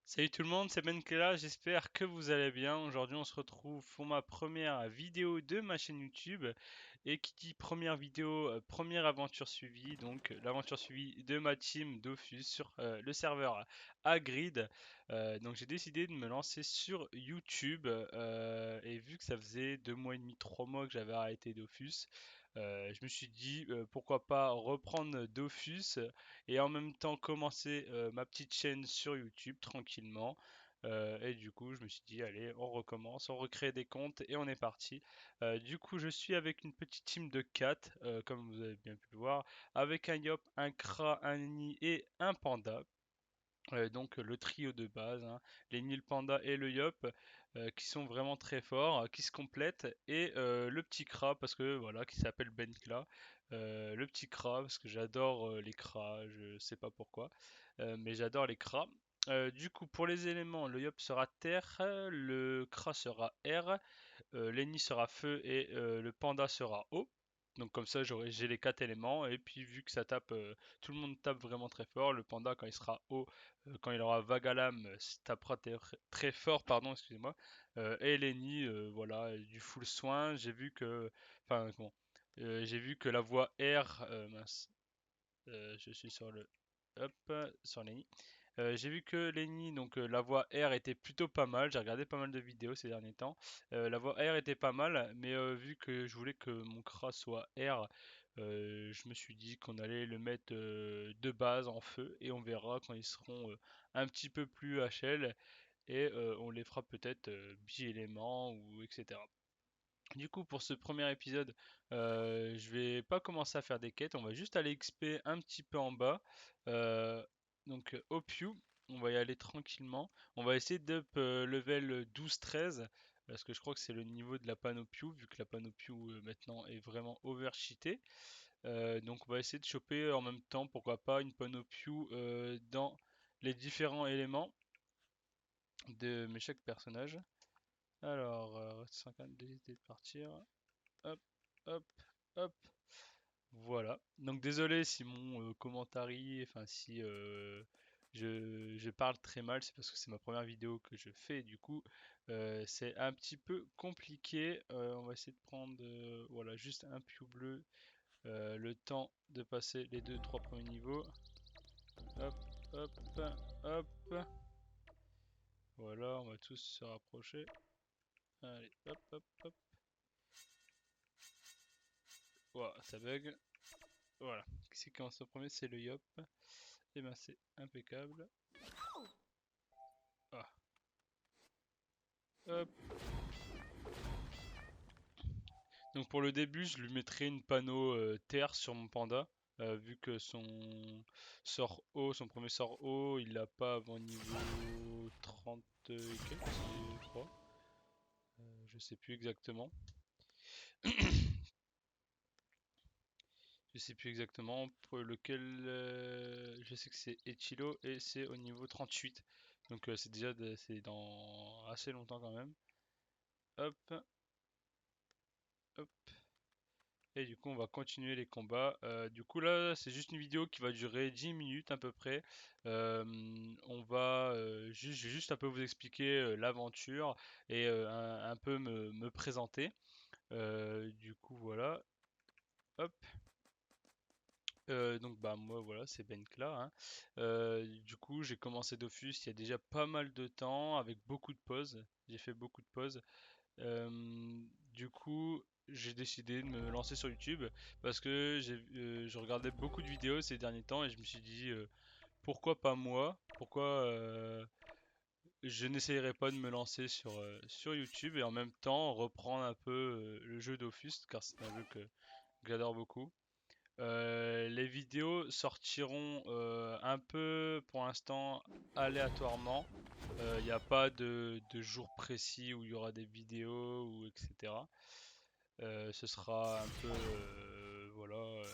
Salut tout le monde, c'est Ben Kela, j'espère que vous allez bien. Aujourd'hui on se retrouve pour ma première vidéo de ma chaîne YouTube. Et qui dit première vidéo, première aventure suivie, donc l'aventure suivie de ma team Dofus sur le serveur Hagrid. Donc j'ai décidé de me lancer sur YouTube et vu que ça faisait 2 mois et demi, 3 mois que j'avais arrêté Dofus, je me suis dit pourquoi pas reprendre Dofus et en même temps commencer ma petite chaîne sur YouTube tranquillement. Et du coup, je me suis dit, allez, on recommence, on recrée des comptes et on est parti. Du coup, je suis avec une petite team de 4, comme vous avez bien pu le voir, avec un Yop, un Kra, un Nini et un Panda. Donc le trio de base, hein, les Nil Panda et le Yop, qui sont vraiment très forts, qui se complètent, et le petit Kra, parce que voilà, qui s'appelle Benkla. Le petit Kra, parce que j'adore les Kras, je sais pas pourquoi, mais j'adore les Kras. Du coup, pour les éléments, le Yop sera terre, le Kra sera air, Lenny sera feu et le panda sera eau. Donc comme ça j'ai les 4 éléments et puis vu que ça tape, tout le monde tape vraiment très fort. Le panda quand il sera eau, quand il aura Vagalam, tapera très fort, pardon, excusez-moi. Et Lenny, voilà, du full soin. J'ai vu que, enfin bon, j'ai vu que la voix R, mince, je suis sur le, hop, sur Lenny. J'ai vu que Lenny, donc la voix R était plutôt pas mal. J'ai regardé pas mal de vidéos ces derniers temps. La voix R était pas mal, mais vu que je voulais que mon Kra soit R, je me suis dit qu'on allait le mettre de base en feu et on verra quand ils seront un petit peu plus HL et on les fera peut-être bi-éléments ou etc. Du coup, pour ce premier épisode, je vais pas commencer à faire des quêtes, on va juste aller XP un petit peu en bas. Euh, donc, au Pew, on va y aller tranquillement. On va essayer d'up level 12-13, parce que je crois que c'est le niveau de la Panopiew, vu que la Panopiew maintenant est vraiment overcheatée. Donc, on va essayer de choper en même temps, pourquoi pas, une Panopiew dans les différents éléments de mes chaque personnage. Alors, reste 50 d'hésiter de partir. Hop, hop, hop. Voilà. Donc désolé si mon commentary, enfin si je parle très mal, c'est parce que c'est ma première vidéo que je fais. Du coup, c'est un petit peu compliqué. On va essayer de prendre, voilà, juste un piou bleu, le temps de passer les 2, 3 premiers niveaux. Hop, hop, hop. Voilà, on va tous se rapprocher. Allez, hop, hop, hop. Voilà, ça bug. Voilà. Qui c'est qui commence en premier? C'est le Yop. Et ben c'est impeccable. Ah. Hop. Donc pour le début, je lui mettrai une panneau terre sur mon panda. Vu que son sort haut, son premier sort haut, il l'a pas avant niveau 30 et quelques, je crois. Je sais plus exactement. Je sais plus exactement pour lequel je sais que c'est Echilo et c'est au niveau 38. Donc c'est déjà c'est dans assez longtemps quand même. Hop, hop. Et du coup, on va continuer les combats. Du coup, là, c'est juste une vidéo qui va durer 10 minutes à peu près. On va je vais juste un peu vous expliquer l'aventure et un peu me présenter. Du coup, voilà. Hop. Donc bah moi voilà c'est Benkla, hein. Du coup j'ai commencé Dofus il y a déjà pas mal de temps avec beaucoup de pauses. J'ai fait beaucoup de pauses. Du coup, j'ai décidé de me lancer sur YouTube parce que je regardais beaucoup de vidéos ces derniers temps et je me suis dit pourquoi pas moi? Pourquoi je n'essayerais pas de me lancer sur YouTube et en même temps reprendre un peu le jeu Dofus car c'est un jeu que j'adore beaucoup. Les vidéos sortiront un peu pour l'instant aléatoirement. Il n'y a pas de jour précis où il y aura des vidéos ou etc. Ce sera un peu voilà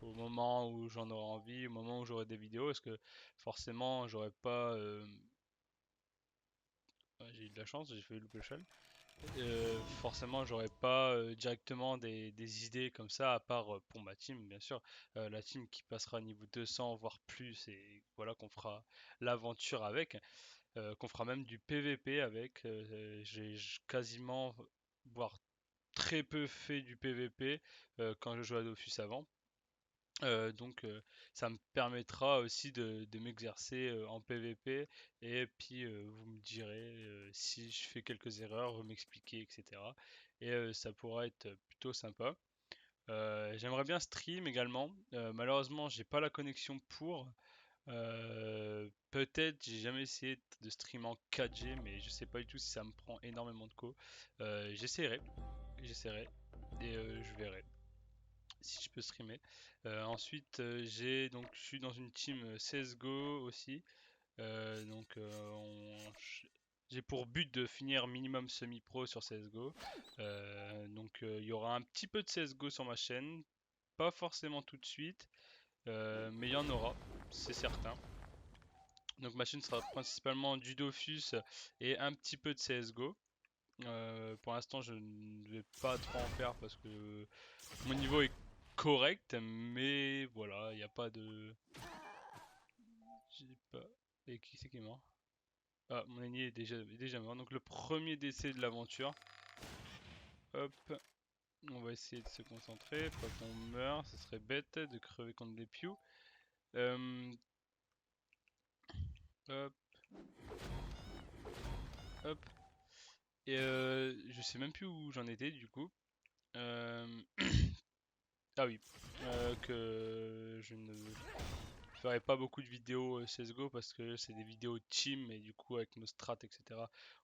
au moment où j'en aurai envie, au moment où j'aurai des vidéos, parce que forcément j'aurai pas j'ai eu de la chance, j'ai fait louper le cheval. Forcément, j'aurais pas directement des idées comme ça, à part pour ma team, bien sûr. La team qui passera niveau 200, voire plus, et voilà qu'on fera l'aventure avec. qu'on fera même du PVP avec. J'ai quasiment, voire très peu fait du PVP quand je jouais à Dofus avant. Donc ça me permettra aussi de m'exercer en PVP et puis vous me direz si je fais quelques erreurs, vous m'expliquer, etc. Et ça pourra être plutôt sympa. J'aimerais bien stream également. Malheureusement, j'ai pas la connexion pour. Peut-être, j'ai jamais essayé de stream en 4G, mais je sais pas du tout si ça me prend énormément de co. J'essaierai et je verrai si je peux streamer. Ensuite, je suis dans une team CS:GO aussi. Donc, j'ai pour but de finir minimum semi-pro sur CS:GO. Donc, il y aura un petit peu de CS:GO sur ma chaîne, pas forcément tout de suite, mais il y en aura, c'est certain. Donc, ma chaîne sera principalement du Dofus et un petit peu de CS:GO. Pour l'instant, je ne vais pas trop en faire parce que mon niveau est correct, mais voilà, il n'y a pas de. J'ai pas. Et qui c'est qui est mort? Ah, mon ennemi est déjà mort. Donc le premier décès de l'aventure. Hop, on va essayer de se concentrer, pas qu'on meure, ce serait bête de crever contre des pious. Euh, hop, hop. Et je sais même plus où j'en étais du coup. Euh, ah oui, que je ne ferai pas beaucoup de vidéos CSGO parce que c'est des vidéos team et du coup avec nos strats etc.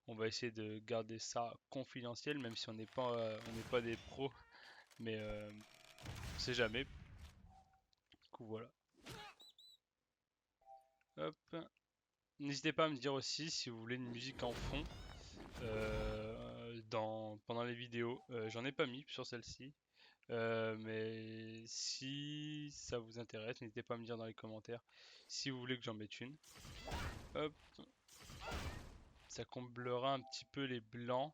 On va essayer de garder ça confidentiel même si on n'est pas des pros mais on sait jamais. Du coup voilà. Hop. N'hésitez pas à me dire aussi si vous voulez une musique en fond pendant les vidéos. J'en ai pas mis sur celle-ci. Mais si ça vous intéresse, n'hésitez pas à me dire dans les commentaires si vous voulez que j'en mette une. Hop, ça comblera un petit peu les blancs.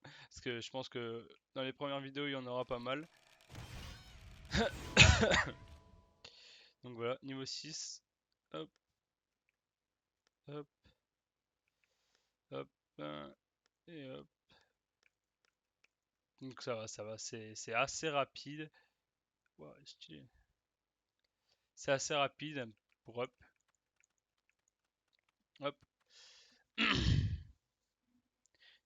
Parce que je pense que dans les premières vidéos, il y en aura pas mal. Donc voilà, niveau 6. Hop, hop, hop, et hop. Donc ça va, c'est assez rapide. Wow, stylé. C'est assez rapide pour hop, hop. Du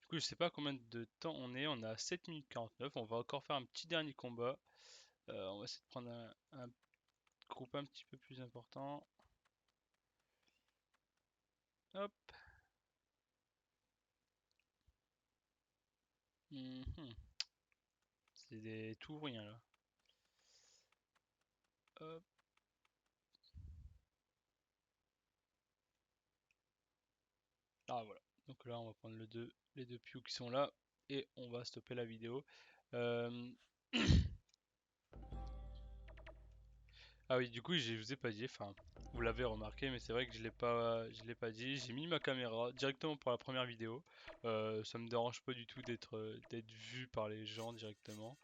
coup, je sais pas combien de temps on est. On est à 7 minutes 49. On va encore faire un petit dernier combat. On va essayer de prendre un groupe un petit peu plus important. Hop. Mhm. C'est des tout ou rien là. Hop. Ah voilà. Donc là, on va prendre les deux pious qui sont là et on va stopper la vidéo. Euh, Ah oui, du coup, je vous ai pas dit, enfin, vous l'avez remarqué, mais c'est vrai que je l'ai pas dit. J'ai mis ma caméra directement pour la première vidéo. Ça me dérange pas du tout d'être vu par les gens directement.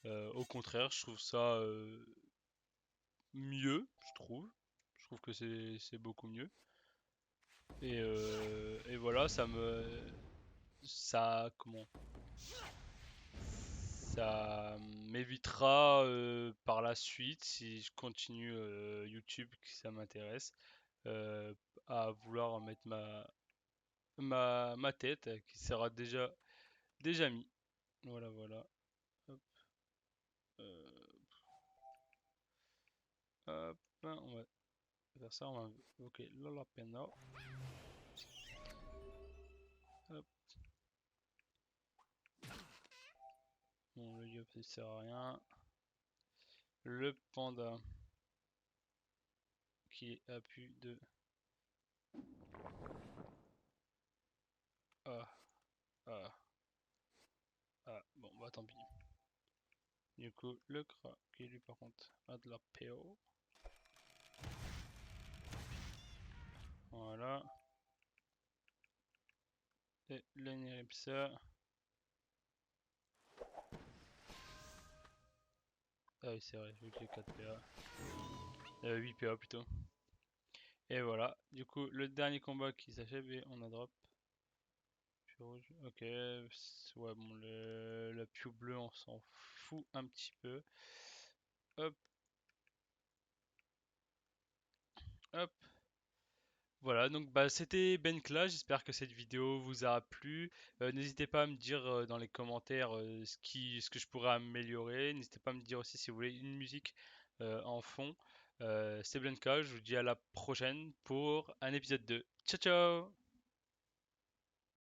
Au contraire, je trouve ça mieux, je trouve. Je trouve que c'est beaucoup mieux. Et voilà, comment, ça m'évitera par la suite, si je continue YouTube, si ça m'intéresse, euh, à vouloir mettre ma tête qui sera déjà mis. Voilà, voilà. Hop, euh, hop, on va faire ça. On va invoquer Lalapena. Hop, bon, le yop ça sert à rien. Le panda qui a pu de. Ah, ah, bon, bah tant pis. Du coup, le cra qui lui par contre a de la PO. Voilà. Et l'Eneripsa. Ah oui, c'est vrai, vu que les 4 PA. 8 PA plutôt. Et voilà, du coup, le dernier combat qui s'achève et on a drop. Puis rouge, ok, ouais, bon, la peau bleue, on s'en fout un petit peu. Hop, hop. Voilà, donc bah, c'était Benkla, j'espère que cette vidéo vous a plu. N'hésitez pas à me dire dans les commentaires ce que je pourrais améliorer. N'hésitez pas à me dire aussi si vous voulez une musique en fond. C'était Benkla, je vous dis à la prochaine pour un épisode 2. Ciao ciao!